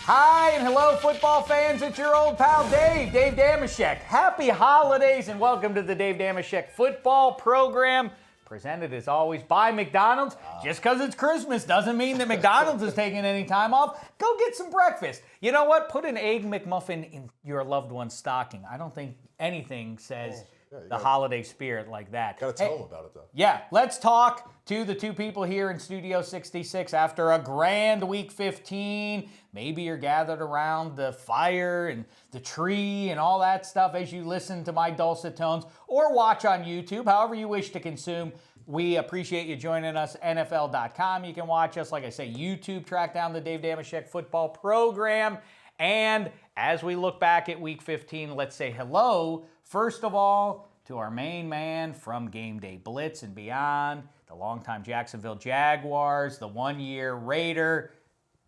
Hi and hello, football fans. It's your old pal Dave Dameshek. Happy holidays and welcome to the Dave Dameshek Football Program, presented as always by McDonald's. Just because it's Christmas doesn't mean that McDonald's is taking any time off. Go get some breakfast. You know what? Put an Egg McMuffin in your loved one's stocking. I don't think anything says the holiday spirit like that. Gotta tell them about it, though. Yeah, let's talk to the two people here in Studio 66 after a grand Week 15. Maybe you're gathered around the fire and the tree and all that stuff as you listen to my dulcet tones or watch on YouTube, however you wish to consume. We appreciate you joining us. NFL.com. You can watch us, like I say, YouTube, track down the Dave Dameshek Football Program. And as we look back at Week 15, let's say hello, first of all, to our main man from Game Day Blitz and beyond, the longtime Jacksonville Jaguars, the one-year Raider,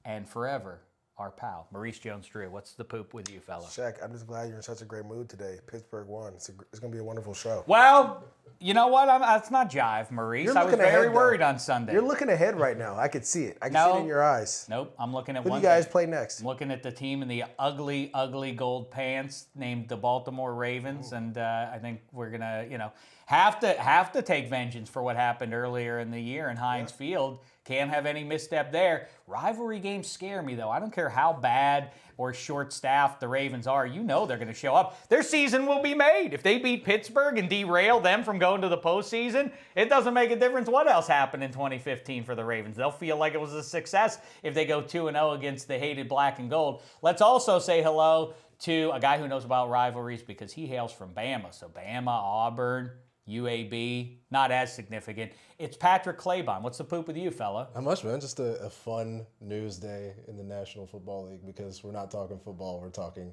and forever our pal, Maurice Jones-Drew. What's the poop with you, fella? Shek, I'm just glad you're in such a great mood today. Pittsburgh won. It's going to be a wonderful show. Well, you know what? That's not jive, Maurice. I was very worried on Sunday. You're looking ahead right now. I could see it. I can see it in your eyes. Nope. I'm looking at Who one do you guys thing. play next? I'm looking at the team in the ugly, ugly gold pants named the Baltimore Ravens, and I think we're gonna, have to take vengeance for what happened earlier in the year in Heinz Field. Can't have any misstep there. Rivalry games scare me, though. I don't care how bad or short-staffed the Ravens are. You know they're going to show up. Their season will be made. If they beat Pittsburgh and derail them from going to the postseason, it doesn't make a difference what else happened in 2015 for the Ravens. They'll feel like it was a success if they go 2-0 against the hated black and gold. Let's also say hello to a guy who knows about rivalries because he hails from Bama. So Bama, Auburn, UAB, not as significant. It's Patrick Claybon. What's the poop with you, fella? Not much, man. Just a fun news day in the National Football League because we're not talking football. We're talking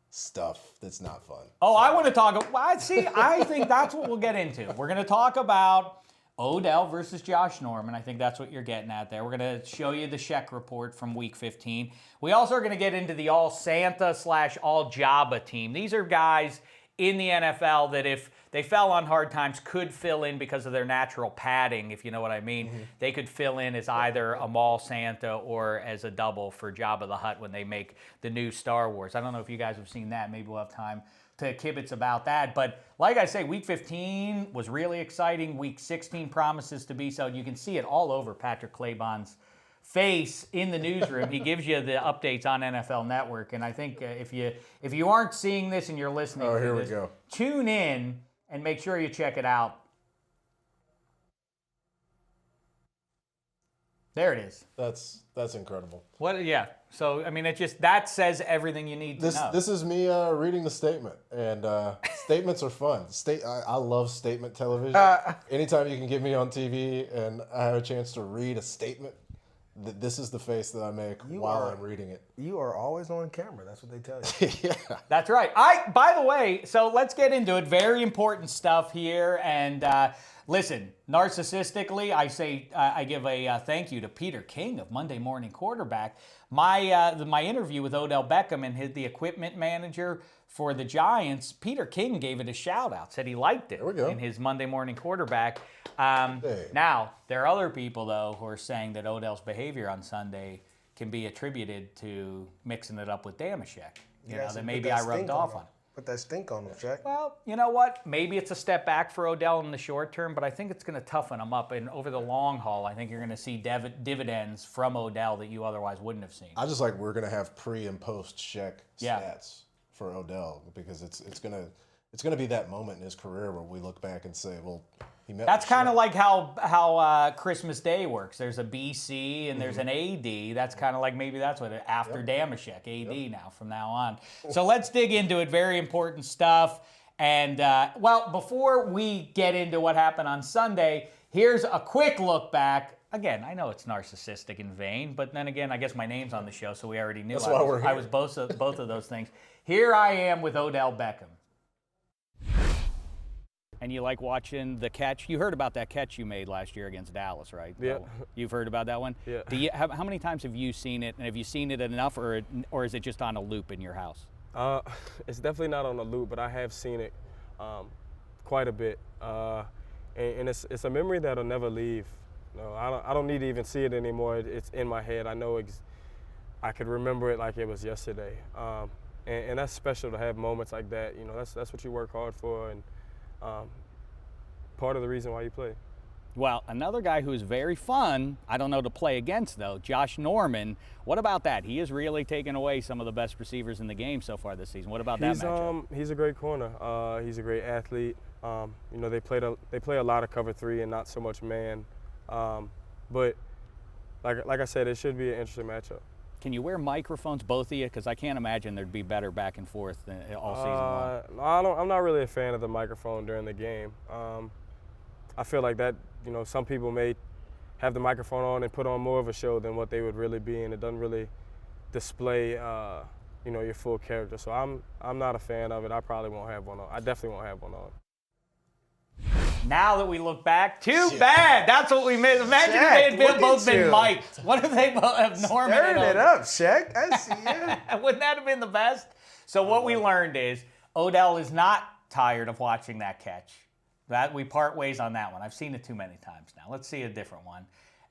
stuff that's not fun. Oh, I want to talk. Well, see, I think that's what we'll get into. We're going to talk about Odell versus Josh Norman. I think that's what you're getting at there. We're going to show you the Shek Report from Week 15. We also are going to get into the all-Santa/all-Jabba team. These are guys in the NFL that if they fell on hard times could fill in because of their natural padding, if you know what I mean. They could fill in as either a mall Santa or as a double for Jabba the Hutt when they make the new Star Wars. I don't know if you guys have seen that. Maybe we'll have time to kibitz about that. But like I say, Week 15 was really exciting. Week 16 promises to be so. You can see it all over Patrick Claybon's face in the newsroom. He gives you the updates on NFL Network, and I think if you aren't seeing this and you're listening to here this, we go. Tune in and make sure you check it out. There it is. That's incredible. What? Yeah. So I mean, that says everything you need to know. This is me reading the statement, and statements are fun. I love statement television. Anytime you can get me on TV and I have a chance to read a statement, this is the face that I make while I'm reading it. You are always on camera. That's what they tell you. Yeah. That's right. By the way, so let's get into it. Very important stuff here. And listen, narcissistically, I give a thank you to Peter King of Monday Morning Quarterback. My interview with Odell Beckham and the equipment manager for the Giants, Peter King gave it a shout out, said he liked it in his Monday Morning Quarterback. Now, there are other people, though, who are saying that Odell's behavior on Sunday can be attributed to mixing it up with Dameshek. That maybe I rubbed off on. Put that stink on him, Shek. Well, you know what? Maybe it's a step back for Odell in the short term, but I think it's going to toughen him up. And over the long haul, I think you're going to see dividends from Odell that you otherwise wouldn't have seen. I just like we're gonna have pre and post Shek stats for Odell because it's gonna be that moment in his career where we look back and say, well, he met. That's kind of like how Christmas Day works. There's a BC and there's an AD. That's kind of like maybe that's what after Dameshek AD now from now on. So let's dig into it. Very important stuff. And before we get into what happened on Sunday, here's a quick look back. Again, I know it's narcissistic and vain, but then again, I guess my name's on the show, so we already knew That's why we're here. I was both of those things. Here I am with Odell Beckham. And you like watching the catch? You heard about that catch you made last year against Dallas, right? Yeah. So you've heard about that one? Yeah. How many times have you seen it, and have you seen it enough, or is it just on a loop in your house? It's definitely not on a loop, but I have seen it quite a bit. And it's a memory that'll never leave. No, I don't need to even see it anymore. It's in my head. I know I could remember it like it was yesterday. And that's special to have moments like that. You know, that's what you work hard for, and part of the reason why you play. Well, another guy who's very fun, I don't know to play against though, Josh Norman. What about that? He has really taken away some of the best receivers in the game so far this season. What about that matchup? He's a great corner. He's a great athlete. You know, they play a lot of cover 3 and not so much man. But like I said, it should be an interesting matchup. Can you wear microphones, both of you? Because I can't imagine there'd be better back and forth than all season long. I'm not really a fan of the microphone during the game. I feel like that, you know, some people may have the microphone on and put on more of a show than what they would really be, and it doesn't really display, you know, your full character. So I'm not a fan of it. I probably won't have one on. I definitely won't have one on. Now that we look back, too bad. That's what we missed. Imagine if they had both been mic'd. What if they both have Norman? Stirring it up, Shek. I see you. Wouldn't that have been the best? So what we learned is Odell is not tired of watching that catch. That we part ways on that one. I've seen it too many times now. Let's see a different one.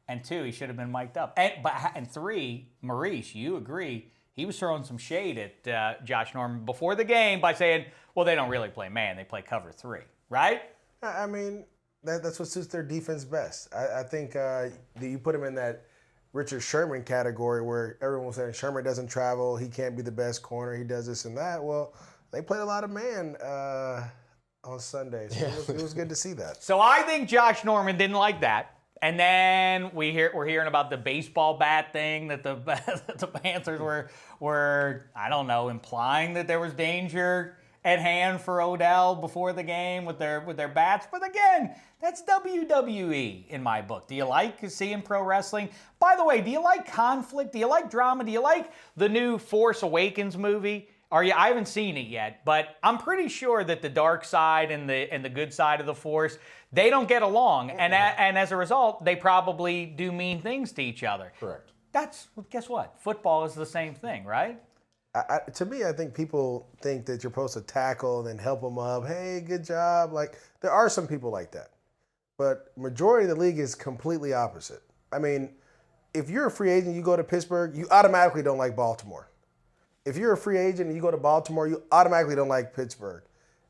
And 2, he should have been mic'd up. And 3, Maurice, you agree, he was throwing some shade at Josh Norman before the game by saying, well, they don't really play man, they play cover 3, right? I mean, that's what suits their defense best. I think you put him in that Richard Sherman category where everyone was saying Sherman doesn't travel, he can't be the best corner, he does this and that. Well, they played a lot of man on Sunday, so it was good to see that. So I think Josh Norman didn't like that. And then we're hearing about the baseball bat thing that the Panthers were, I don't know, implying that there was danger at hand for Odell before the game with their bats. But again, that's WWE in my book. Do you like seeing pro wrestling? By the way, do you like conflict? Do you like drama? Do you like the new Force Awakens movie? I haven't seen it yet, but I'm pretty sure that the dark side and the good side of the Force, they don't get along, and as a result, they probably do mean things to each other. Correct. Guess what? Football is the same thing, right? To me, I think people think that you're supposed to tackle and then help them up. Hey, good job. Like, there are some people like that. But majority of the league is completely opposite. I mean, if you're a free agent, you go to Pittsburgh, you automatically don't like Baltimore. If you're a free agent and you go to Baltimore, you automatically don't like Pittsburgh.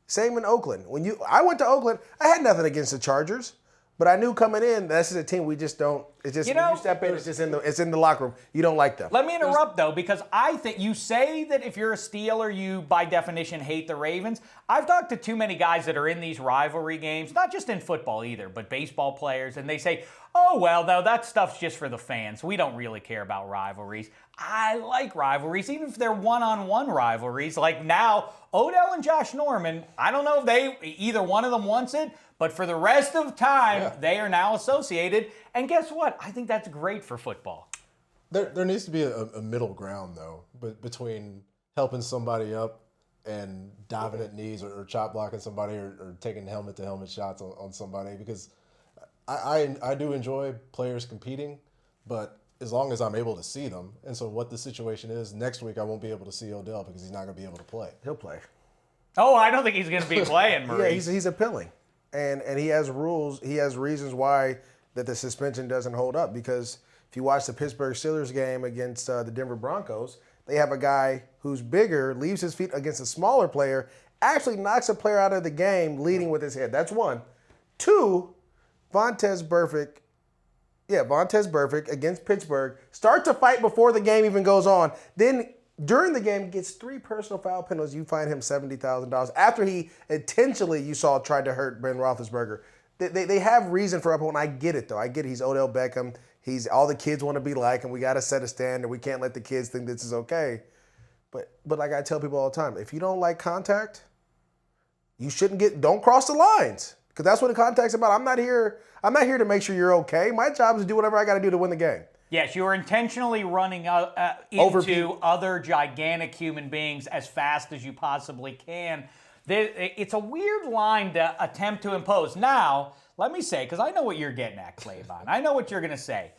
Same in Oakland. I went to Oakland, I had nothing against the Chargers. But I knew coming in, that's just a team we just don't. It's just when you step in, it's in the locker room. You don't like them. Let me interrupt though, because I think you say that if you're a Steeler, you by definition hate the Ravens. I've talked to too many guys that are in these rivalry games, not just in football either, but baseball players, and they say, "Oh well, no, that stuff's just for the fans. We don't really care about rivalries." I like rivalries, even if they're one-on-one rivalries. Like now, Odell and Josh Norman. I don't know if either one of them wants it. But for the rest of time, they are now associated. And guess what? I think that's great for football. There needs to be a middle ground, though, between helping somebody up and diving at knees or chop blocking somebody or taking helmet-to-helmet shots on somebody. Because I do enjoy players competing, but as long as I'm able to see them. And so what the situation is, next week I won't be able to see Odell because he's not going to be able to play. He'll play. Oh, I don't think he's going to be playing, Maurice. Yeah, he's appealing. And he has rules, he has reasons why that the suspension doesn't hold up. Because if you watch the Pittsburgh Steelers game against the Denver Broncos, they have a guy who's bigger, leaves his feet against a smaller player, actually knocks a player out of the game leading with his head. That's one. 2, Vontaze Burfict against Pittsburgh starts a fight before the game even goes on. Then during the game, gets 3 personal foul penalties. You fine him $70,000 after he intentionally, you saw, tried to hurt Ben Roethlisberger. They have reason for uphold. I get it, though. I get it. He's Odell Beckham. He's all the kids want to be like, and we got to set a standard. We can't let the kids think this is okay. But like I tell people all the time, if you don't like contact, you don't cross the lines. Because that's what the contact's about. I'm not here to make sure you're okay. My job is to do whatever I got to do to win the game. Yes, you are intentionally running into other gigantic human beings as fast as you possibly can. It's a weird line to attempt to impose. Now, let me say, because I know what you're getting at, Claybon. I know what you're going to say.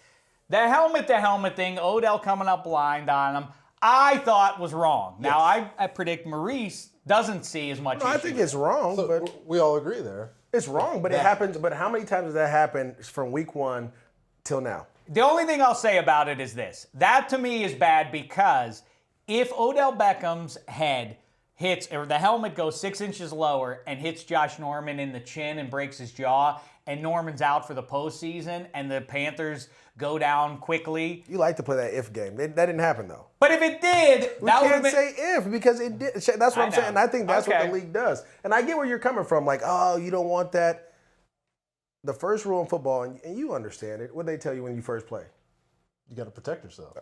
The helmet-to-helmet thing, Odell coming up blind on him, I thought was wrong. Yes. Now, I predict Maurice doesn't see as much. No, I think it's wrong. So but we all agree there. It's wrong, but it happens. But how many times does that happen from week 1 till now? The only thing I'll say about it is this. That to me is bad because if Odell Beckham's head hits, or the helmet goes 6 inches lower and hits Josh Norman in the chin and breaks his jaw, and Norman's out for the postseason, and the Panthers go down quickly. You like to play that if game. That didn't happen, though. But if it did, We that would can't have been... say if, because it did. That's what I'm saying. And I think that's what the league does. And I get where you're coming from. Like, oh, you don't want that. The first rule in football, and you understand it, what do they tell you when you first play? You got to protect yourself.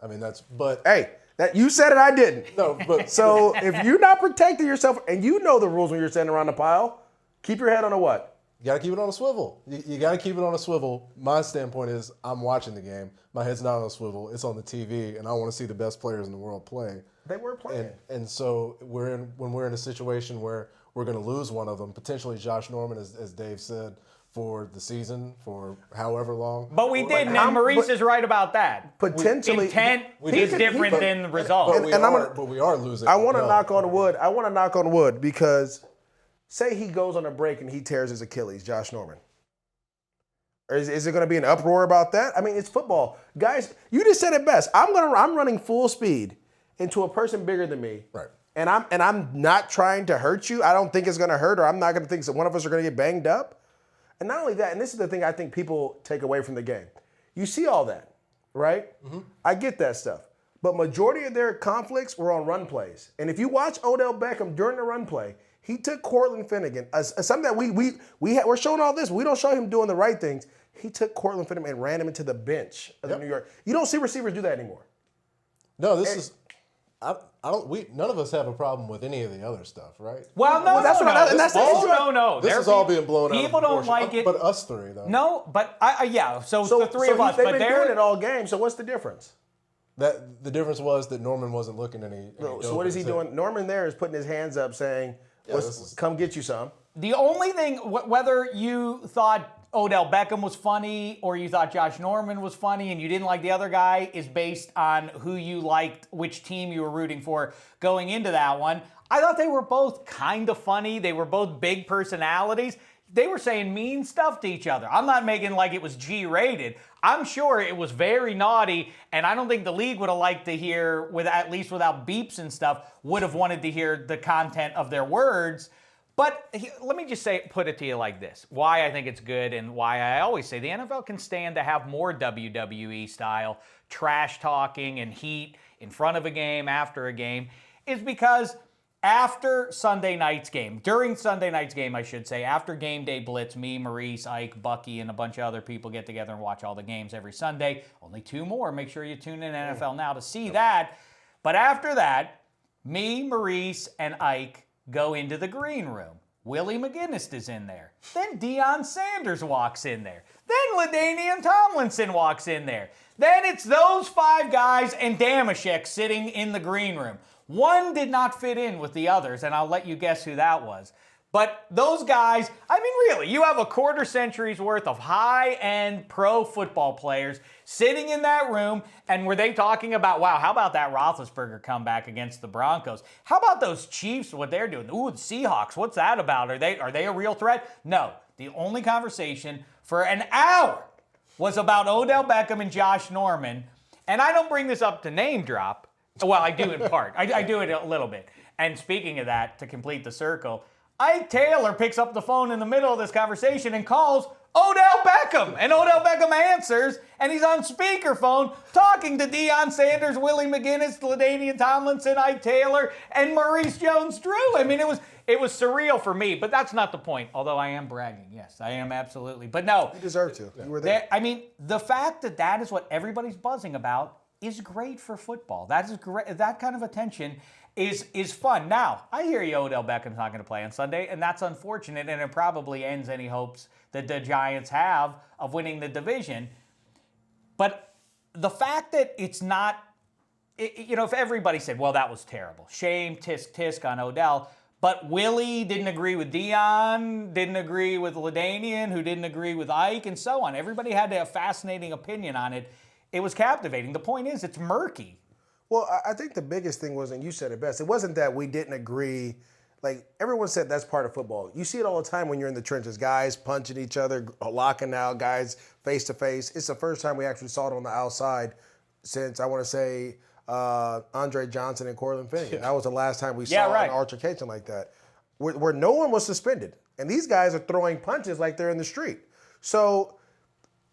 I mean, but hey, that you said it, I didn't. No, but so if you're not protecting yourself, and you know the rules when you're standing around the pile, keep your head on a what? you got to keep it on a swivel. You got to keep it on a swivel. My standpoint is I'm watching the game. My head's not on a swivel. It's on the TV, and I want to see the best players in the world play. They were playing. And so when we're in a situation where we're going to lose one of them, potentially Josh Norman, as Dave said, for the season, for however long. But we didn't, and Maurice is right about that. Potentially. Intent is different than the result. But we are losing. I want to knock on wood. I want to knock on wood because say he goes on a break and he tears his Achilles, Josh Norman. Or is it going to be an uproar about that? I mean, it's football. Guys, you just said it best. I'm running full speed into a person bigger than me. Right. And I'm not trying to hurt you. I don't think it's going to hurt, or I'm not going to think that one of us are going to get banged up. And not only that, and this is the thing I think people take away from the game. You see all that, right? Mm-hmm. I get that stuff. But majority of their conflicts were on run plays. And if you watch Odell Beckham during the run play, he took Cortland Finnegan, something that we're showing all this. We don't show him doing the right things. He took Cortland Finnegan and ran him into the bench of the New York. You don't see receivers do that anymore. No, none of us have a problem with any of the other stuff, right? Well, no, that's no, what no. and that's the issue. No. This is all being blown out. People don't like it. But us three, though. No, but yeah. So the three of us. They've But been doing it all game. So what's the difference? That the difference was that Norman wasn't looking any. So what is he doing? Norman there is putting his hands up, saying, "Come get you some." The only thing, whether you thought Odell Beckham was funny or you thought Josh Norman was funny and you didn't like the other guy, is based on who you liked, which team you were rooting for going into that one. I thought they were both kind of funny. They were both big personalities. They were saying mean stuff to each other. I'm not making like it was G-rated. I'm sure it was very naughty, and I don't think the league would have liked to hear, at least without beeps and stuff, would have wanted to hear the content of their words. But let me just put it to you like this. Why I think it's good and why I always say the NFL can stand to have more WWE style trash talking and heat in front of a game, after a game, is because after Sunday night's game, during Sunday night's game, I should say, after game day blitz, me, Maurice, Ike, Bucky, and a bunch of other people get together and watch all the games every Sunday. Only 2 more. Make sure you tune in NFL Now to see that. But after that, me, Maurice, and Ike go into the green room. Willie McGinnis is in there. Then Deion Sanders walks in there. Then LaDainian Tomlinson walks in there. Then it's those 5 guys and Dameshek sitting in the green room. One did not fit in with the others, and I'll let you guess who that was. But those guys, I mean, really, you have a quarter century's worth of high-end pro football players sitting in that room, and were they talking about, wow, how about that Roethlisberger comeback against the Broncos? How about those Chiefs, what they're doing? Ooh, the Seahawks, what's that about? Are they a real threat? No. The only conversation for an hour was about Odell Beckham and Josh Norman, and I don't bring this up to name drop. Well, I do in part. I do it a little bit. And speaking of that, to complete the circle, Ike Taylor picks up the phone in the middle of this conversation and calls Odell Beckham. And Odell Beckham answers, and he's on speakerphone talking to Deion Sanders, Willie McGinnis, LaDainian Tomlinson, Ike Taylor, and Maurice Jones-Drew. I mean, it was surreal for me, but that's not the point, although I am bragging. Yes, I am absolutely. But no. You deserve to. You were there. I mean, the fact that is what everybody's buzzing about is great for football. That is great. That kind of attention is fun. Now, I hear you, Odell Beckham's not going to play on Sunday, and that's unfortunate, and it probably ends any hopes that the Giants have of winning the division. But the fact that it's not, if everybody said, well, that was terrible, shame, tisk on Odell, but Willie didn't agree with Deion, didn't agree with LaDainian, who didn't agree with Ike, and so on. Everybody had a fascinating opinion on it. It was captivating. The point is, it's murky. Well, I think the biggest thing was, and you said it best, it wasn't that we didn't agree. like everyone said, that's part of football. You see it all the time when you're in the trenches. Guys punching each other, locking out, guys face to face. It's the first time we actually saw it on the outside since, I want to say, Andre Johnson and Cortland Finnegan. That was the last time we saw an altercation like that, where no one was suspended. And these guys are throwing punches like they're in the street. So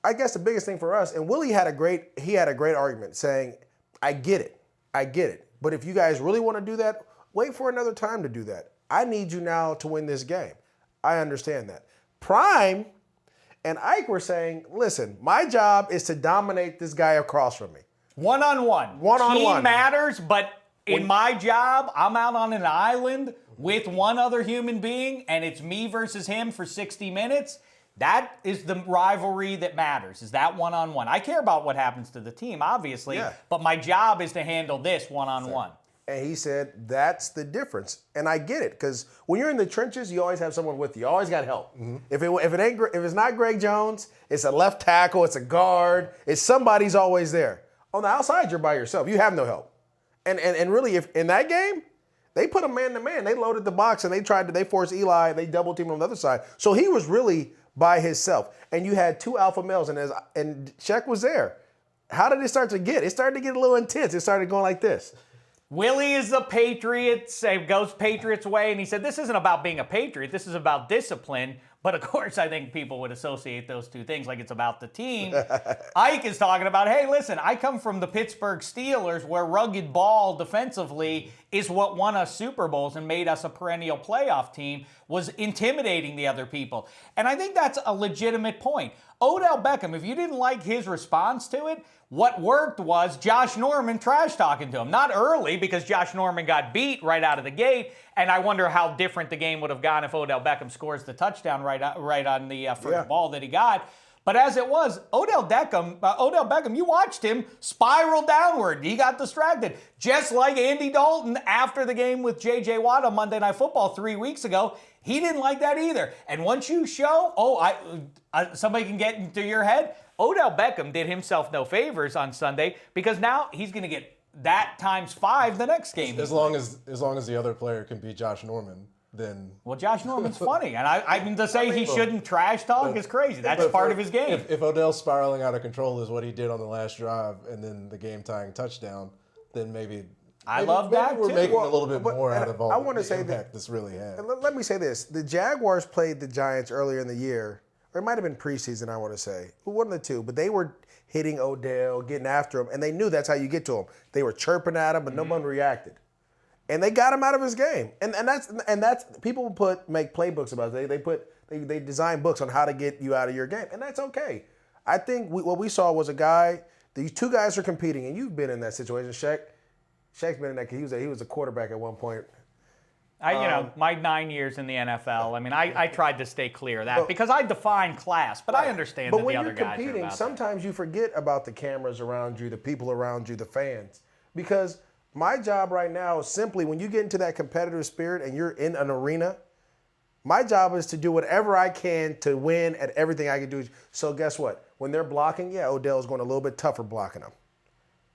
I guess the biggest thing for us, and Willie had a great argument saying, I get it. But if you guys really want to do that, wait for another time to do that. I need you now to win this game. I understand that. Prime and Ike were saying, listen, my job is to dominate this guy across from me. One-on-one. One-on-one. Team matters, but in my job, I'm out on an island with one other human being, and it's me versus him for 60 minutes. That is the rivalry that matters, is that one-on-one. I care about what happens to the team, obviously, but my job is to handle this one-on-one. And he said, that's the difference. And I get it, because when you're in the trenches, you always have someone with you. You always got help. Mm-hmm. If it's not Greg Jones, it's a left tackle, it's a guard, it's somebody's always there. On the outside, you're by yourself. You have no help. And really, if in that game, they put him man-to-man. They loaded the box, and they forced Eli, they double-teamed him on the other side. So he was really by himself. And you had two alpha males, and Shek was there. How did it start to get? It started to get a little intense. It started going like this. Willie is a Patriot, goes Patriots way, and he said, this isn't about being a Patriot, this is about discipline. But of course, I think people would associate those two things like it's about the team. Ike is talking about, hey, listen, I come from the Pittsburgh Steelers where rugged ball defensively is what won us Super Bowls and made us a perennial playoff team, was intimidating the other people. And I think that's a legitimate point. Odell Beckham, if you didn't like his response to it, what worked was Josh Norman trash talking to him. Not early, because Josh Norman got beat right out of the gate, and I wonder how different the game would have gone if Odell Beckham scores the touchdown right on the first ball that he got. But as it was, Odell Beckham, you watched him spiral downward. He got distracted. Just like Andy Dalton after the game with J.J. Watt on Monday Night Football 3 weeks ago. He didn't like that either. And once you show, somebody can get into your head, Odell Beckham did himself no favors on Sunday, because now he's going to get that times 5 the next game. As long as the other player can beat Josh Norman, then... Well, Josh Norman's funny, and I mean, to say he shouldn't trash talk is crazy. That's part of his game. If Odell's spiraling out of control is what he did on the last drive and then the game-tying touchdown, then maybe love that, we're too. making a little bit more out of all the impact this really had. Let me say this. The Jaguars played the Giants earlier in the year, or it might have been preseason, I want to say. One of the two, but they were hitting Odell, getting after him, and they knew that's how you get to him. They were chirping at him, but no one reacted. And they got him out of his game. And that's people make playbooks about it. They design books on how to get you out of your game, and that's okay. I think what we saw was a guy. These two guys are competing, and you've been in that situation, Shek. Shek's been in that. He was a quarterback at one point. My 9 years in the NFL, I mean, I tried to stay clear of that because I define class, but I understand that the other guys are about But when you're competing, sometimes you forget about the cameras around you, the people around you, the fans. Because my job right now is simply, when you get into that competitive spirit and you're in an arena, my job is to do whatever I can to win at everything I can do. So guess what? When they're blocking, Odell's going a little bit tougher blocking them,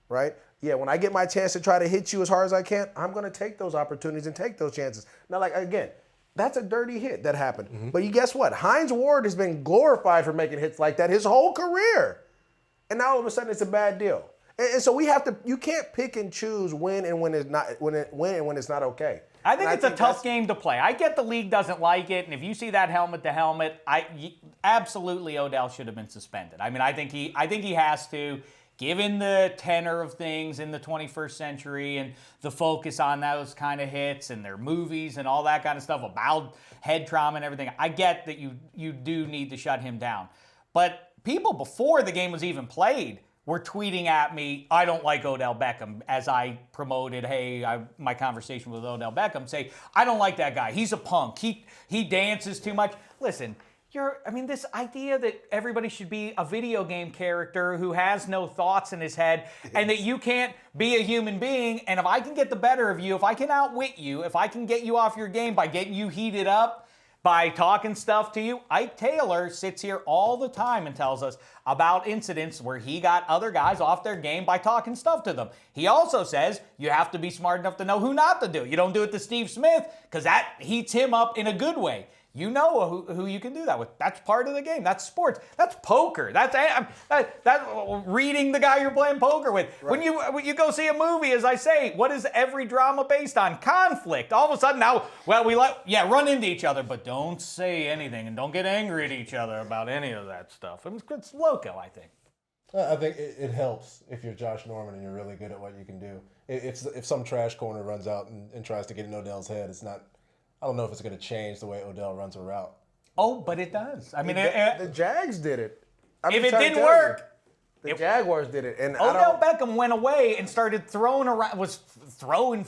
right? Yeah, when I get my chance to try to hit you as hard as I can, I'm going to take those opportunities and take those chances. Now, again, that's a dirty hit that happened. Mm-hmm. But you guess what? Hines Ward has been glorified for making hits like that his whole career. And now all of a sudden it's a bad deal. And so you can't pick and choose when and when it's not okay. I think it's a tough game to play. I get the league doesn't like it, and if you see that helmet to helmet, absolutely Odell should have been suspended. I mean, I think he has to. Given the tenor of things in the 21st century and the focus on those kind of hits and their movies and all that kind of stuff about head trauma and everything, I get that you do need to shut him down. But people before the game was even played were tweeting at me, I don't like Odell Beckham, as I promoted, my conversation with Odell Beckham, say, I don't like that guy. He's a punk. He dances too much. Listen, this idea that everybody should be a video game character who has no thoughts in his head and that you can't be a human being, and if I can get the better of you, if I can outwit you, if I can get you off your game by getting you heated up, by talking stuff to you. Ike Taylor sits here all the time and tells us about incidents where he got other guys off their game by talking stuff to them. He also says you have to be smart enough to know who not to do. You don't do it to Steve Smith because that heats him up in a good way. You know who you can do that with. That's part of the game. That's sports. That's poker. That's reading the guy you're playing poker with. Right. When you go see a movie, as I say, what is every drama based on? Conflict. All of a sudden now, run into each other, but don't say anything and don't get angry at each other about any of that stuff. It's loco, I think. I think it helps if you're Josh Norman and you're really good at what you can do. If some trash corner runs out and tries to get in Odell's head, it's not. I don't know if it's going to change the way Odell runs a route. Oh, but it does. I mean, the Jags did it. If it didn't work, the Jaguars did it. And Odell Beckham went away and started throwing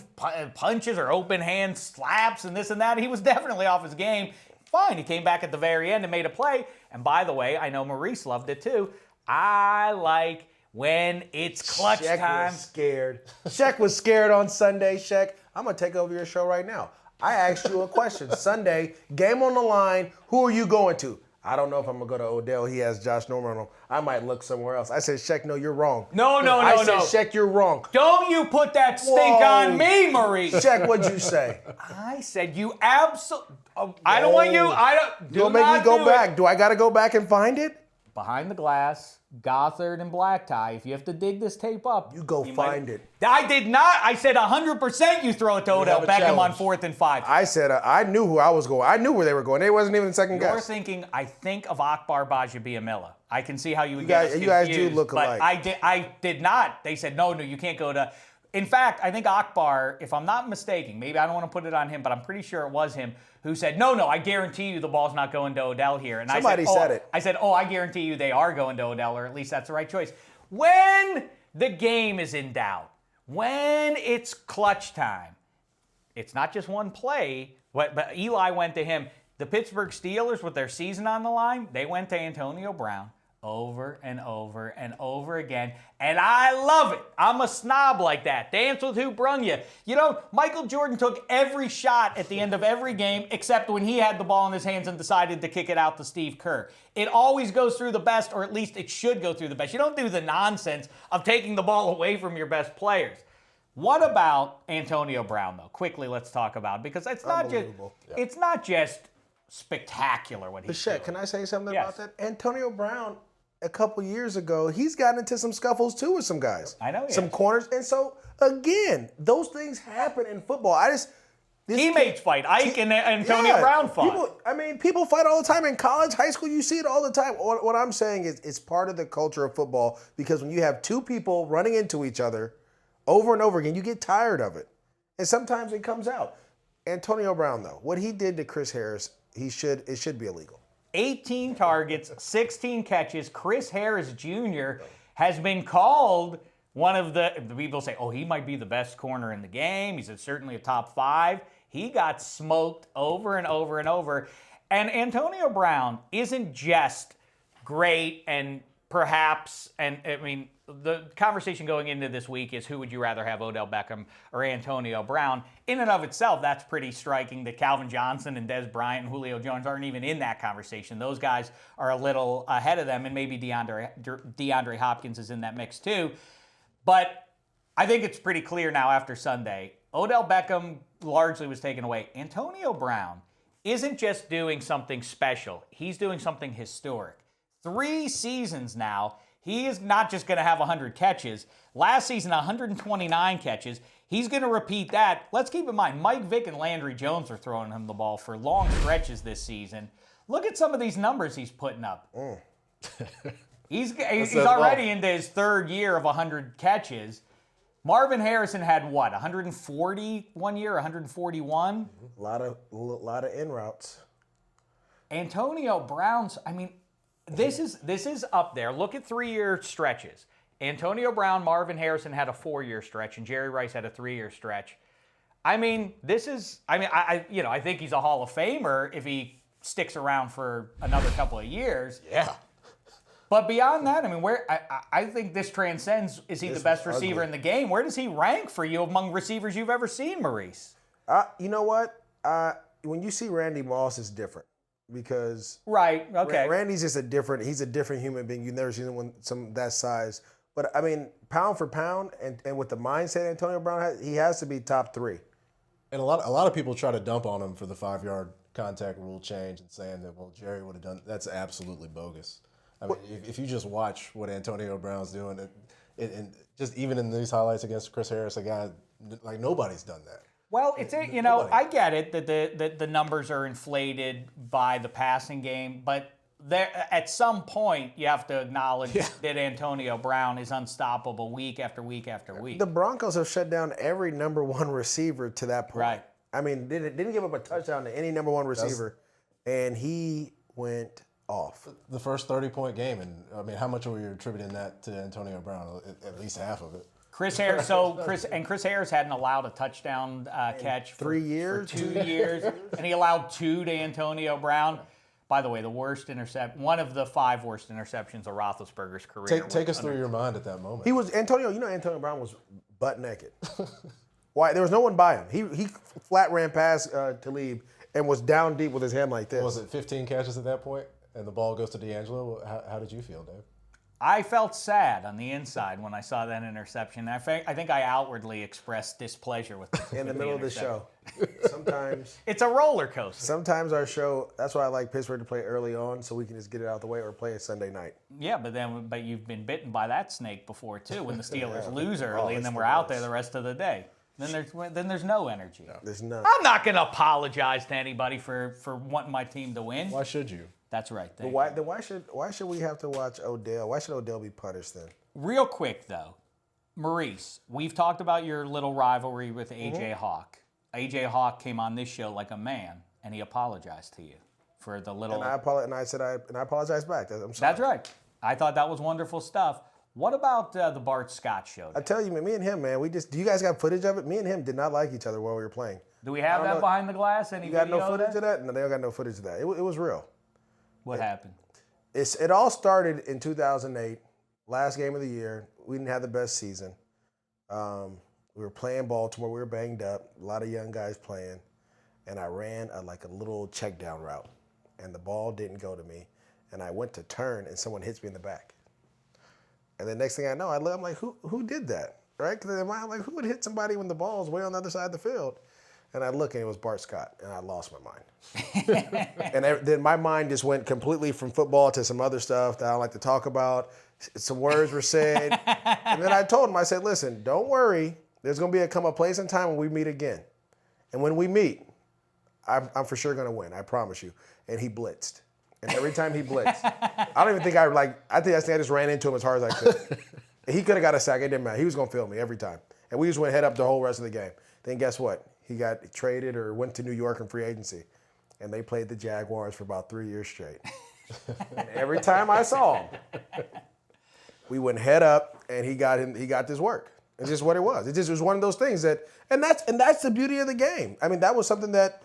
punches or open hand slaps and this and that. He was definitely off his game. Fine, he came back at the very end and made a play. And by the way, I know Maurice loved it too. I like when it's clutch Shek time. Was scared. Shek was scared on Sunday. Shek, I'm going to take over your show right now. I asked you a question. Sunday, game on the line. Who are you going to? I don't know if I'm going to go to Odell. He has Josh Norman on him. I might look somewhere else. I said, Shek, no, you're wrong. No. I said, Shek, you're wrong. Don't you put that stink on me, Maurice. Shek, what'd you say? I said you absolutely. I don't want you. I don't. You'll make me go back. Do I got to go back and find it? Behind the glass, Gothard and Black Tie. If you have to dig this tape up, you go find it. I did not. I said 100% you throw it to Odell Beckham on 4th and 5. I said I knew who I was going. I knew where they were going. They wasn't even second guess. You're thinking, I think of Akbar Bajabiamila. I can see how you would get us confused. You guys do look but alike. I did not. They said, no, you can't go to. In fact, I think Akbar, if I'm not mistaken, maybe I don't want to put it on him, but I'm pretty sure it was him who said, no, I guarantee you the ball's not going to Odell here. And Somebody said it. I said, I guarantee you they are going to Odell, or at least that's the right choice. When the game is in doubt, when it's clutch time, it's not just one play, but Eli went to him. The Pittsburgh Steelers, with their season on the line, they went to Antonio Brown over and over and over again. And I love it. I'm a snob like that. Dance with who brung you. You know, Michael Jordan took every shot at the end of every game except when he had the ball in his hands and decided to kick it out to Steve Kerr. It always goes through the best, or at least it should go through the best. You don't do the nonsense of taking the ball away from your best players. What about Antonio Brown, though? Quickly, let's talk about it, because it's not just spectacular what he's doing. Can I say something about that? Antonio Brown, a couple years ago, he's gotten into some scuffles too with some guys. I know. Some corners. And so, again, those things happen in football. Teammates fight. Ike and Antonio Brown fought. People fight all the time in college, high school. You see it all the time. What I'm saying is it's part of the culture of football, because when you have two people running into each other over and over again, you get tired of it. And sometimes it comes out. Antonio Brown, though, what he did to Chris Harris, it should be illegal. 18 targets, 16 catches. Chris Harris Jr. has been called one of the people say, he might be the best corner in the game. He's certainly a top 5. He got smoked over and over and over. And Antonio Brown isn't just great and perhaps, the conversation going into this week is who would you rather have, Odell Beckham or Antonio Brown? In and of itself, that's pretty striking that Calvin Johnson and Des Bryant and Julio Jones aren't even in that conversation. Those guys are a little ahead of them, and maybe DeAndre Hopkins is in that mix too. But I think it's pretty clear now after Sunday, Odell Beckham largely was taken away. Antonio Brown isn't just doing something special. He's doing something historic. 3 seasons now, he is not just going to have 100 catches. Last season, 129 catches. He's going to repeat that. Let's keep in mind, Mike Vick and Landry Jones are throwing him the ball for long stretches this season. Look at some of these numbers he's putting up. He's already into his 3rd year of 100 catches. Marvin Harrison had 140 one year, 141? A lot of in routes. Antonio Brown's, this is up there. Look at 3-year stretches. Antonio Brown, Marvin Harrison had a 4-year stretch, and Jerry Rice had a 3-year stretch. I think he's a Hall of Famer if he sticks around for another couple of years. Yeah. But beyond that, I think this transcends, is he the best receiver in the game? Where does he rank for you among receivers you've ever seen, Maurice? You know what? when you see Randy Moss, it's different because Right. Okay. Randy's just he's a different human being. You've never seen one some that size. But I mean, pound for pound, and with the mindset Antonio Brown has, he has to be top 3. And a lot of people try to dump on him for the 5-yard contact rule change and saying that, well, Jerry would have done. That's absolutely bogus. I mean, if you just watch what Antonio Brown's doing, and just even in these highlights against Chris Harris, a guy like nobody's done that. Well, I get it that the numbers are inflated by the passing game, but there at some point you have to acknowledge that Antonio Brown is unstoppable week after week after week. The Broncos have shut down every number 1 receiver to that point. Right. I mean, didn't give up a touchdown to any number 1 receiver, and he went off. The first 30-point game, and I mean, how much are we attributing that to Antonio Brown? At least half of it. Chris Harris hadn't allowed a touchdown catch for 3 years, for 2 years, and he allowed 2 to Antonio Brown. By the way, one of the 5 worst interceptions of Roethlisberger's career. Take us through your mind at that moment. He was Antonio Brown was butt naked. Why? There was no one by him. He flat ran past Talib and was down deep with his hand like this. Was it 15 catches at that point, and the ball goes to D'Angelo? How did you feel, Dave? I felt sad on the inside when I saw that interception. I think I outwardly expressed displeasure with in the middle of the show. Sometimes it's a roller coaster. Sometimes our show. That's why I like Pittsburgh to play early on, so we can just get it out of the way, or play it Sunday night. Yeah, but you've been bitten by that snake before too. When the Steelers lose early, and then we're out there the rest of the day. Then the's no energy. There's none. I'm not going to apologize to anybody for wanting my team to win. Why should you? That's right. But why should we have to watch Odell? Why should Odell be punished then? Real quick though, Maurice, we've talked about your little rivalry with AJ Hawk. AJ Hawk came on this show like a man, and he apologized to you for the little. And I apologize back. I'm sorry. That's right. I thought that was wonderful stuff. What about the Bart Scott show? I tell you, man, me and him, man, do you guys got footage of it? Me and him did not like each other while we were playing. Do we have that behind the glass? You got no footage of that? No, they don't got no footage of that. It was real. What happened? It all started in 2008, last game of the year. We didn't have the best season. We were playing Baltimore. We were banged up. A lot of young guys playing. And I ran a little check down route. And the ball didn't go to me. And I went to turn, and someone hits me in the back. And the next thing I know, I'm like, who did that? Right? Because in my mind, I'm like, who would hit somebody when the ball's way on the other side of the field? And I look, and it was Bart Scott, and I lost my mind. And then my mind just went completely from football to some other stuff that I don't like to talk about. Some words were said. And then I told him, I said, listen, don't worry. There's going to come a place and time when we meet again. And when we meet, I'm for sure going to win. I promise you. And he blitzed. And every time he blitzed, I don't even think I just ran into him as hard as I could. And he could have got a sack. It didn't matter. He was going to fill me every time. And we just went head up the whole rest of the game. Then guess what? He got traded or went to New York in free agency. And they played the Jaguars for about 3 years straight. And every time I saw him, we went head up, and he got this work. It's just what it was. It just was one of those things and that's the beauty of the game. I mean, that was something that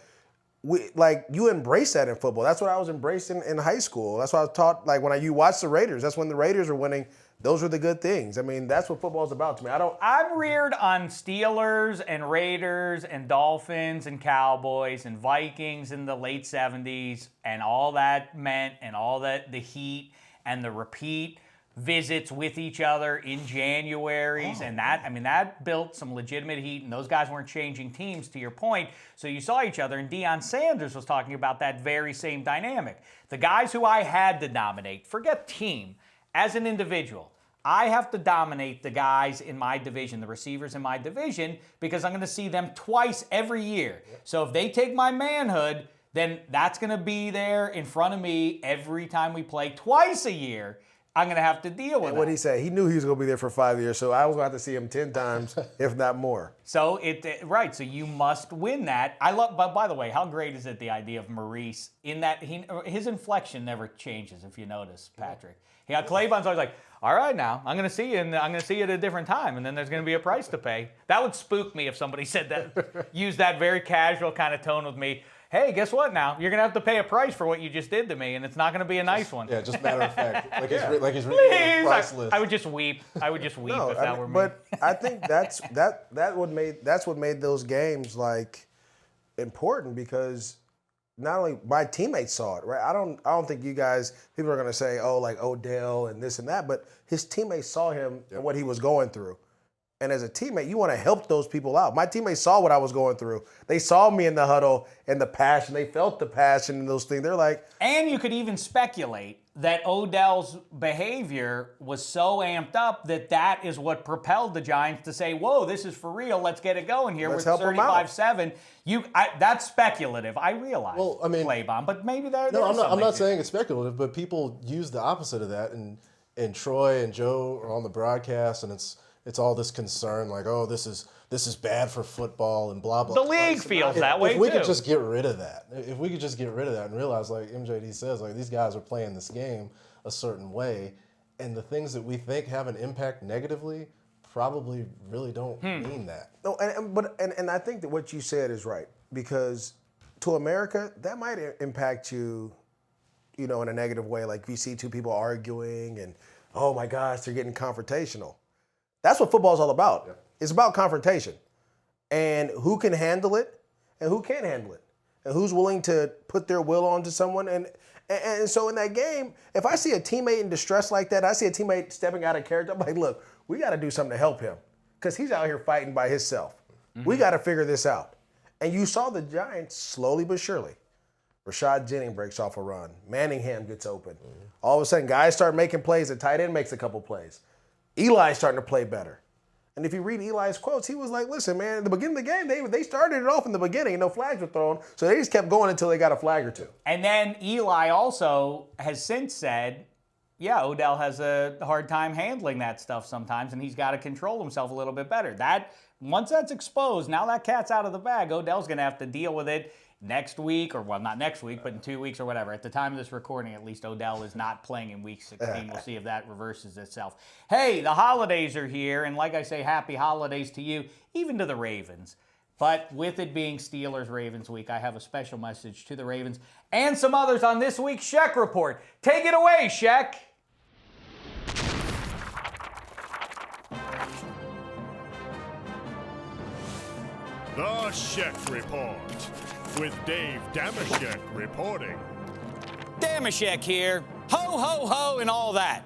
you embrace that in football. That's what I was embracing in high school. That's what I was taught. Like when you watch the Raiders, that's when the Raiders were winning. Those were the good things. I mean, that's what football is about to me. I'm reared on Steelers and Raiders and Dolphins and Cowboys and Vikings in the late 70s, and all that meant, and all that the heat and the repeat visits with each other in Januaries, and that built some legitimate heat, and those guys weren't changing teams, to your point. So you saw each other, and Deion Sanders was talking about that very same dynamic. The guys who I had to dominate, forget team, as an individual, I have to dominate the guys in my division, the receivers in my division, because I'm going to see them twice every year. So if they take my manhood, then that's going to be there in front of me every time we play twice a year. I'm going to have to deal with it. What did he say? He knew he was going to be there for 5 years, so I was going to have to see him 10 times, if not more. So right. So you must win that. But by the way, how great is it, the idea of Maurice in that his inflection never changes, if you notice, Patrick. Yeah, Claybon's always like, all right, now I'm going to see you, and I'm going to see you at a different time, and then there's going to be a price to pay. That would spook me if somebody said that, used that very casual kind of tone with me. Hey, guess what now? You're going to have to pay a price for what you just did to me, and it's not going to be a nice one. Yeah, just matter of fact. Like he's really on the price list. I would just weep. If that were me. But I think that's what made those games important, because not only my teammates saw it, right? I don't think you guys, people are going to say, oh, like Odell and this and that, but his teammates saw him and what he was going through. And as a teammate, you want to help those people out. My teammates saw what I was going through. They saw me in the huddle and the passion. They felt the passion and those things. They're like. And you could even speculate that Odell's behavior was so amped up that is what propelled the Giants to say, whoa, this is for real. Let's get it going here. Let's We're help 35-7. That's speculative. I realize, Well, I mean, Claybon, but maybe there No, is I'm not to saying it's speculative, but people use the opposite of that, and Troy and Joe are on the broadcast, and it's all this concern, like, oh, this is bad for football and blah blah. The league feels that way If we too. could just get rid of that, and realize, like MJD says, like these guys are playing this game a certain way, and the things that we think have an impact negatively probably really don't mean that. No, and I think that what you said is right, because to America, that might impact you, in a negative way. Like if you see two people arguing and, oh my gosh, they're getting confrontational. That's what football is all about. Yeah. It's about confrontation and who can handle it and who can't handle it and who's willing to put their will onto someone. And so in that game, if I see a teammate in distress like that, I see a teammate stepping out of character, I'm like, look, we got to do something to help him because he's out here fighting by himself. Mm-hmm. We got to figure this out. And you saw the Giants slowly but surely. Rashad Jennings breaks off a run. Manningham gets open. Mm-hmm. All of a sudden, guys start making plays. The tight end makes a couple plays. Eli's starting to play better. And if you read Eli's quotes, he was like, listen, man, at the beginning of the game, they started it off in the beginning and no flags were thrown. So they just kept going until they got a flag or two. And then Eli also has since said, yeah, Odell has a hard time handling that stuff sometimes, and he's got to control himself a little bit better. Once that's exposed, now that cat's out of the bag, Odell's going to have to deal with it next week, or well, not next week, but in 2 weeks or whatever. At the time of this recording, at least, Odell is not playing in Week 16. We'll see if that reverses itself. Hey, the holidays are here, and like I say, happy holidays to you, even to the Ravens. But with it being Steelers-Ravens week, I have a special message to the Ravens and some others on this week's Shek Report. Take it away, Shek. The Shek Report with Dave Dameshek reporting. Dameshek here. Ho, ho, ho, and all that.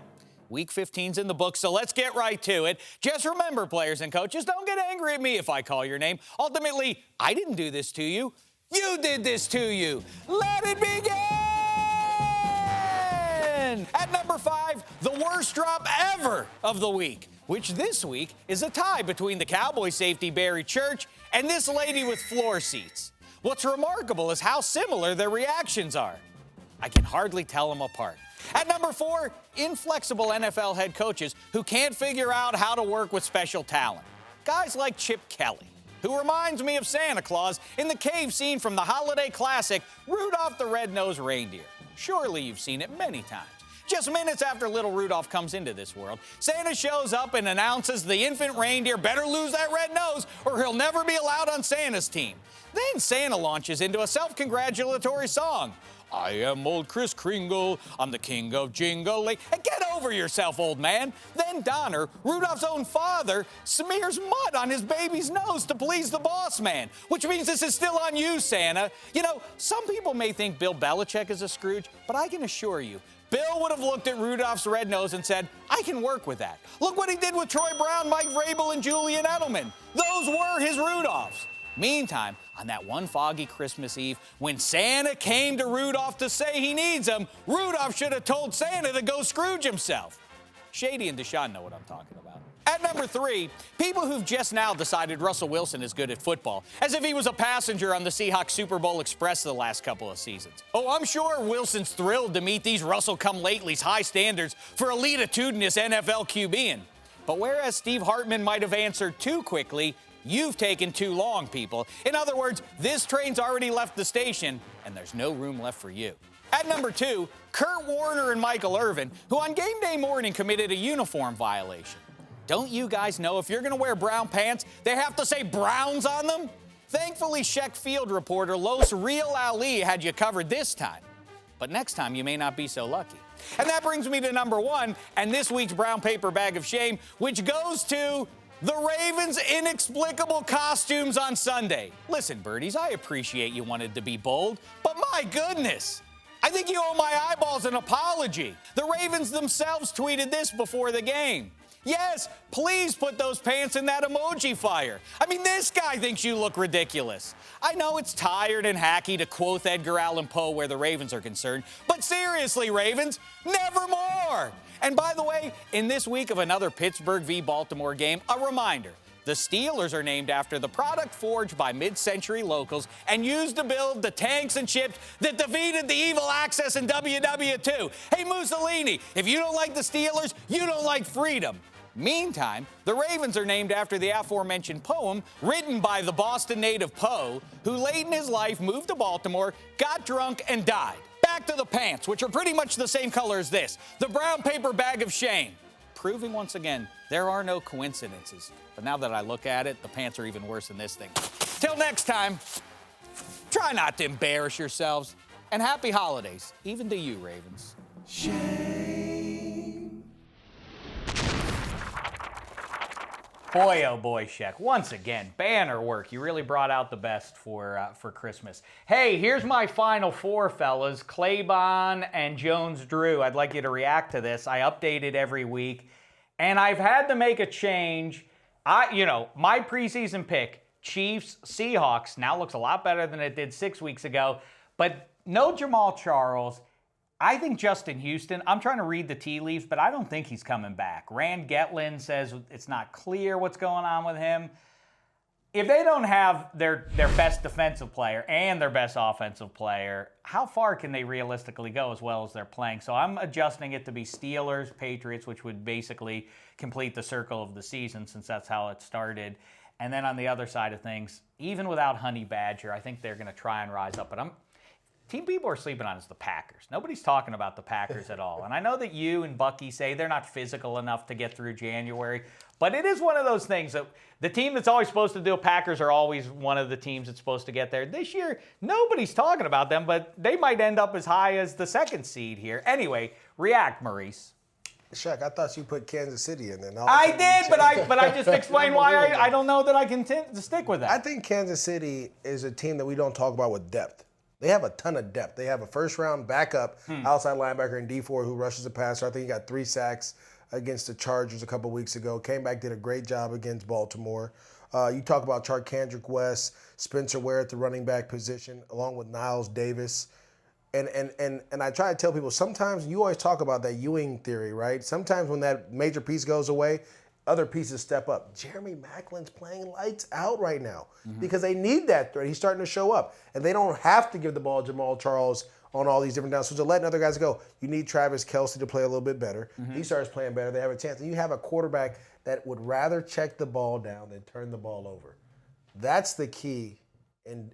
Week 15's in the book, so let's get right to it. Just remember, players and coaches, don't get angry at me if I call your name. Ultimately, I didn't do this to you. You did this to you. Let it begin! At number 5, the worst drop ever of the week, which this week is a tie between the Cowboy safety Barry Church and this lady with floor seats. What's remarkable is how similar their reactions are. I can hardly tell them apart. At number 4, inflexible NFL head coaches who can't figure out how to work with special talent. Guys like Chip Kelly, who reminds me of Santa Claus in the cave scene from the holiday classic Rudolph the Red-Nosed Reindeer. Surely you've seen it many times. Just minutes after little Rudolph comes into this world, Santa shows up and announces the infant reindeer better lose that red nose or he'll never be allowed on Santa's team. Then Santa launches into a self-congratulatory song. I am old Kris Kringle, I'm the king of Jingle. Hey, get over yourself, old man. Then Donner, Rudolph's own father, smears mud on his baby's nose to please the boss man, which means this is still on you, Santa. Some people may think Bill Belichick is a Scrooge, but I can assure you, Bill would have looked at Rudolph's red nose and said, I can work with that. Look what he did with Troy Brown, Mike Vrabel, and Julian Edelman. Those were his Rudolphs. Meantime, on that one foggy Christmas Eve, when Santa came to Rudolph to say he needs him, Rudolph should have told Santa to go Scrooge himself. Shady and Deshaun know what I'm talking about. At number 3, people who've just now decided Russell Wilson is good at football, as if he was a passenger on the Seahawks Super Bowl Express the last couple of seasons. Oh, I'm sure Wilson's thrilled to meet these Russell-come-latelys high standards for elititudinous NFL QBing. But whereas Steve Hartman might have answered too quickly, you've taken too long, people. In other words, this train's already left the station, and there's no room left for you. At number 2, Kurt Warner and Michael Irvin, who on game day morning committed a uniform violation. Don't you guys know if you're going to wear brown pants, they have to say Browns on them? Thankfully, Shek field reporter Los Real Ali had you covered this time. But next time, you may not be so lucky. And that brings me to number 1 and this week's brown paper bag of shame, which goes to The Ravens' inexplicable costumes on Sunday. Listen, birdies, I appreciate you wanted to be bold, but my goodness, I think you owe my eyeballs an apology. The Ravens themselves tweeted this before the game. Yes, please put those pants in that emoji fire. I mean, this guy thinks you look ridiculous. I know it's tired and hacky to quote Edgar Allan Poe where the Ravens are concerned, but seriously, Ravens, nevermore. And by the way, in this week of another Pittsburgh v. Baltimore game, a reminder, the Steelers are named after the product forged by mid-century locals and used to build the tanks and ships that defeated the evil Axis in WW2. Hey, Mussolini, if you don't like the Steelers, you don't like freedom. Meantime, the Ravens are named after the aforementioned poem written by the Boston native Poe, who late in his life moved to Baltimore, got drunk, and died. Back to the pants, which are pretty much the same color as this, the brown paper bag of shame. Proving once again, there are no coincidences. But now that I look at it, the pants are even worse than this thing. Till next time, try not to embarrass yourselves. And happy holidays, even to you, Ravens. Boy, oh boy, Shek. Once again, banner work. You really brought out the best for Christmas. Hey, here's my final four, fellas. Claybon and Jones-Drew. I'd like you to react to this. I update it every week, and I've had to make a change. My preseason pick, Chiefs, Seahawks, now looks a lot better than it did 6 weeks ago, but no Jamal Charles. I think Justin Houston, I'm trying to read the tea leaves, but I don't think he's coming back. Rand Getlin says it's not clear what's going on with him. If they don't have their best defensive player and their best offensive player, how far can they realistically go as well as they're playing? So I'm adjusting it to be Steelers, Patriots, which would basically complete the circle of the season since that's how it started. And then on the other side of things, even without Honey Badger, I think they're going to try and rise up. But team people are sleeping on is the Packers. Nobody's talking about the Packers at all. And I know that you and Bucky say they're not physical enough to get through January, but it is one of those things that the team that's always supposed to do it, Packers are always one of the teams that's supposed to get there. This year, nobody's talking about them, but they might end up as high as the second seed here. Anyway, react, Maurice. Shek, I thought you put Kansas City in there. I did, but I just explained why I don't know that I can stick with that. I think Kansas City is a team that we don't talk about with depth. They have a ton of depth. They have a first-round backup outside linebacker in D4 who rushes the passer. I think he got 3 sacks against the Chargers a couple weeks ago. Came back, did a great job against Baltimore. You talk about Charkandrick West, Spencer Ware at the running back position, along with Niles Davis. And I try to tell people, sometimes you always talk about that Ewing theory, right? Sometimes when that major piece goes away, other pieces step up. Jeremy Maclin's playing lights out right now because they need that threat. He's starting to show up. And they don't have to give the ball to Jamal Charles on all these different downs. So to letting other guys go, you need Travis Kelce to play a little bit better. He starts playing better. They have a chance. And you have a quarterback that would rather check the ball down than turn the ball over. That's the key in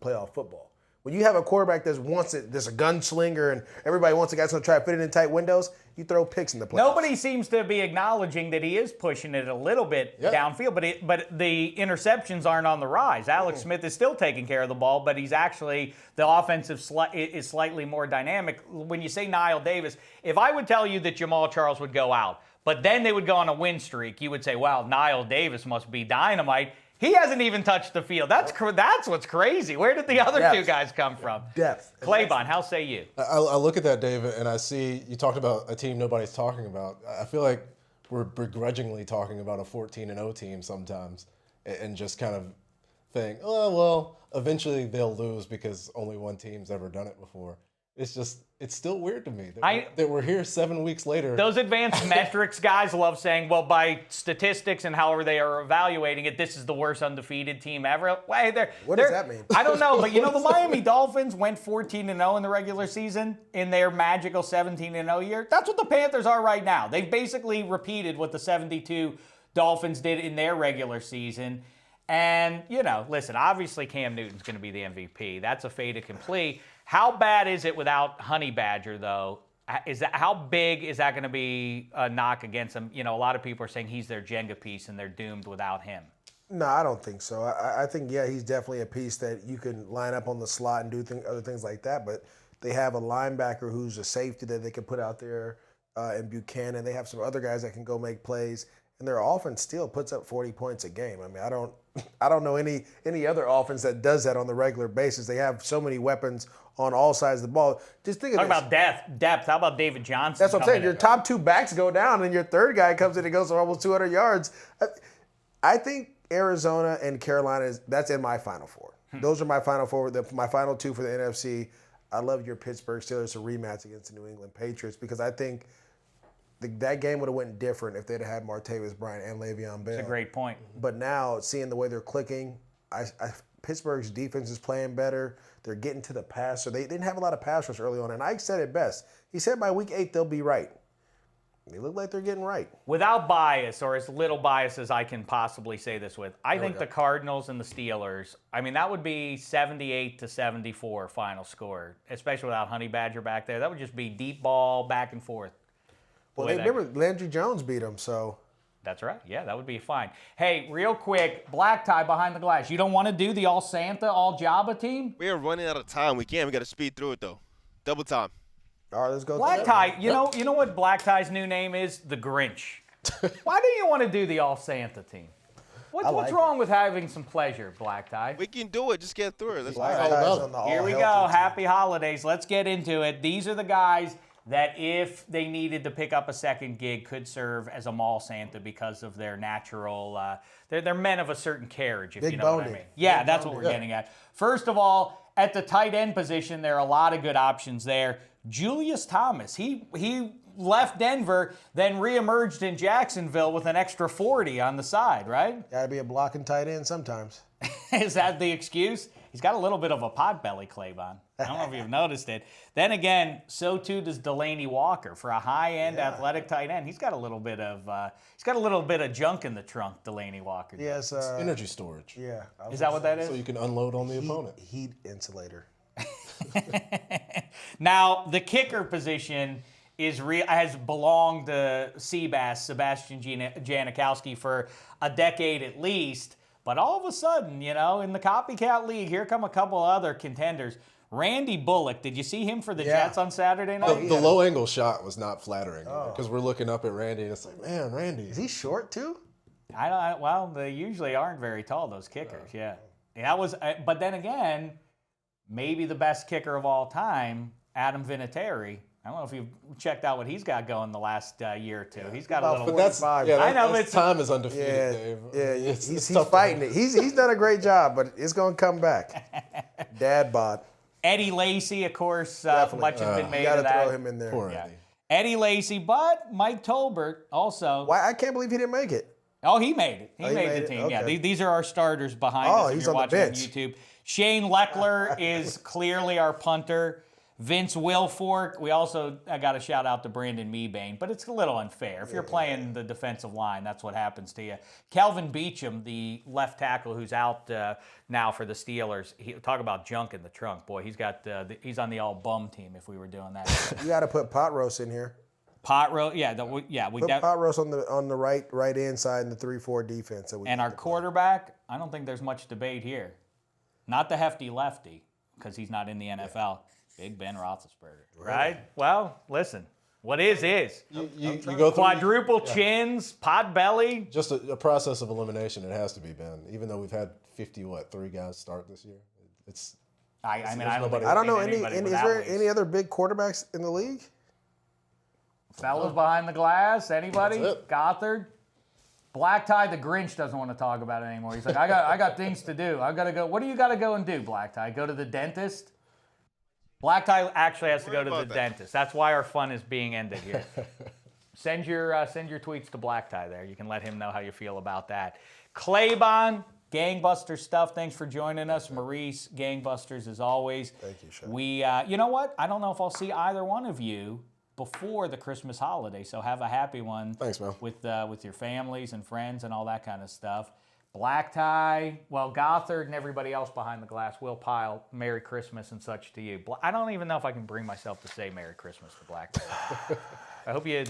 playoff football. When you have a quarterback that wants it, there's a gunslinger and everybody wants a guy that's going to try to fit it in tight windows, you throw picks in the playoffs. Nobody seems to be acknowledging that he is pushing it a little bit downfield, but the interceptions aren't on the rise. Alex Smith is still taking care of the ball, but he's actually, the offensive is slightly more dynamic. When you say Niles Davis, if I would tell you that Jamal Charles would go out, but then they would go on a win streak, you would say, wow, Niles Davis must be dynamite. He hasn't even touched the field. That's what's crazy. Where did the other two guys come from? Depth. Claybon, how say you? I look at that, David, and I see you talked about a team nobody's talking about. I feel like we're begrudgingly talking about a 14-0 team sometimes and just kind of think, oh, well, eventually they'll lose because only one team's ever done it before. It's still weird to me that we're here 7 weeks later. Those advanced metrics guys love saying, well, by statistics and however they are evaluating it, this is the worst undefeated team ever. What does that mean? I don't know, but the Miami Dolphins went 14-0 in the regular season in their magical 17-0 year. That's what the Panthers are right now. They've basically repeated what the 72 Dolphins did in their regular season. And, listen, obviously Cam Newton's going to be the MVP. That's a fait accompli. How bad is it without Honey Badger, though? How big is that going to be a knock against him? A lot of people are saying he's their Jenga piece and they're doomed without him. No, I don't think so. I think, he's definitely a piece that you can line up on the slot and do other things like that. But they have a linebacker who's a safety that they can put out there in Buchanan. They have some other guys that can go make plays. and their offense still puts up 40 points a game. I mean, I don't know any other offense that does that on the regular basis. They have so many weapons on all sides of the ball. Just think of Talk this. about depth. How about David Johnson? That's what I'm saying. coming Your in? top 2 backs go down, and your third guy comes in and goes for almost 200 yards. I think Arizona and Carolina, that's in my Final Four. Those are my Final Four. My final 2 for the NFC. I love your Pittsburgh Steelers to rematch against the New England Patriots because I think that game would have went different if they'd have had Martavis Bryant and Le'Veon Bell. That's a great point. But now, seeing the way they're clicking, Pittsburgh's defense is playing better. They're getting to the pass. So they didn't have a lot of pass rush early on. And Ike said it best. He said by week 8, they'll be right. They look like they're getting right. Without bias, or as little bias as I can possibly say this with, I think the Cardinals and the Steelers, I mean, that would be 78-74 final score, especially without Honey Badger back there. That would just be deep ball, back and forth. Well, remember, Landry Jones beat them, so. That's right. Yeah, that would be fine. Hey, real quick, Black Tie behind the glass. You don't want to do the all Santa, all Jabba team? We are running out of time. We can't. We got to speed through it, though. Double time. All right, let's go. Black Tie, you know what Black Tie's new name is? The Grinch. Why do you want to do the all Santa team? What's wrong with having some pleasure, Black Tie? We can do it. Just get through it. Let's Black all Tie's about it. on the all Here we healthy go. team. Happy holidays. Let's get into it. These are the guys that if they needed to pick up a second gig could serve as a mall Santa because of their natural, they're men of a certain carriage, if Big you know what I boned. mean. Yeah, Big that's boned. what we're getting at. First of all, at the tight end position, there are a lot of good options there. Julius Thomas, he left Denver, then reemerged in Jacksonville with an extra 40 on the side, right? Got to be a blocking tight end sometimes. Is that the excuse? He's got a little bit of a pot belly, Claybon. I don't know if you've noticed it. Then again, so too does Delaney Walker for a high-end athletic tight end. He's got a little bit of junk in the trunk, Delaney Walker. Yes. Energy storage. Yeah. Is that what that is? So you can unload on the opponent. Heat insulator. Now, the kicker position has belonged to Seabass, Sebastian Janikowski, for a decade at least. But all of a sudden, in the copycat league, here come a couple other contenders. Randy Bullock, did you see him for the Jets on Saturday night? The low angle shot was not flattering because we're looking up at Randy and it's like, man, Randy. Is he short too? Well, they usually aren't very tall, those kickers. Yeah. That was. But then again, maybe the best kicker of all time, Adam Vinatieri. I don't know if you've checked out what he's got going the last year or two. He's got a little. But that's I know, that's time is undefeated, Yeah, Dave. yeah. It's He's tough to fighting do. it. He's done a great job, but it's going to come back. Dad bod. Eddie Lacy, of course, Definitely. much has been You made got of to that. throw him in there. Poor Yeah. Eddie. Eddie Lacy, but Mike Tolbert also. Why? I can't believe he didn't make it. Oh, he made it. He he made made the it? team. Yeah, Okay. these are our starters behind Oh, us. If he's you're on the watching on bench. YouTube. Shane Leckler is clearly our punter. Vince Wilfork. We also got a shout out to Brandon Mebane, but it's a little unfair. If you're playing the defensive line, that's what happens to you. Kelvin Beachum, the left tackle who's out now for the Steelers. Talk about junk in the trunk, boy. He's on the all bum team. If we were doing that, You got to put pot roast in here. pot row. Yeah, we Put got. pot roast on the right end side in the 3-4 defense. That we And get our to play. quarterback, I don't think there's much debate here. Not the hefty lefty, because he's not in the NFL. Big Ben Roethlisberger, right? Well, listen, what is. You go through Quadruple chins, pot belly. just a process of elimination. It has to be Ben, even though we've had 3 guys start this year. It's I mean, there's I don't, nobody- think I don't know we've seen any. anybody Is without there ways. any other big quarterbacks in the league? Fellas behind the glass? Anybody? That's it. Gothard? Black Tie, the Grinch doesn't want to talk about it anymore. He's like, I got things to do. I got to go. What do you got to go and do, Black Tie? Go to the dentist? Black Tie actually has to go to the dentist. That's why our fun is being ended here. Send your tweets to Black Tie there. You can let him know how you feel about that. Claybon, gangbuster stuff. Thanks for joining us. Maurice, gangbusters as always. Thank you, Shek. We, you know what? I don't know if I'll see either one of you before the Christmas holiday. So have a happy one. Thanks, man. With your families and friends and all that kind of stuff. Black Tie, well, Gothard and everybody else behind the glass, Will Pyle, Merry Christmas and such to you. I don't even know if I can bring myself to say Merry Christmas to Black Tie. I hope you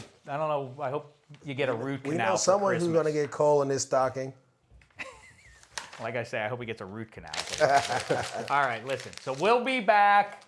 get a root We canal know for someone who's Christmas. going to get coal in his stocking. Like I say, I hope he gets a root canal. All right, listen. So we'll be back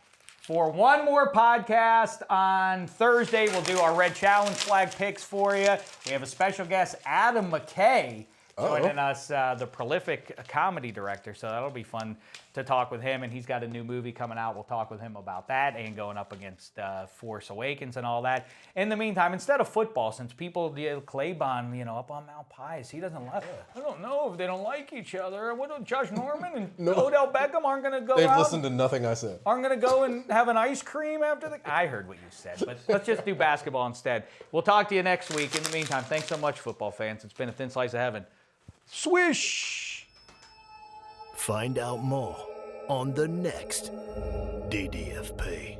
for one more podcast. On Thursday, we'll do our Red Challenge flag picks for you. We have a special guest, Adam McKay, joining us, the prolific comedy director. So that'll be fun to talk with him. And he's got a new movie coming out. We'll talk with him about that and going up against Force Awakens and all that. In the meantime, instead of football, since people, Claybon, up on Mount Pies, he doesn't like. I don't know if they don't like each other. What? Josh Norman and Odell Beckham aren't going to go They've out. listened to nothing I said. Aren't going to go and have an ice cream after the. I heard what you said, but let's just do basketball instead. We'll talk to you next week. In the meantime, thanks so much, football fans. It's been a thin slice of heaven. Swish! Find out more on the next DDFP.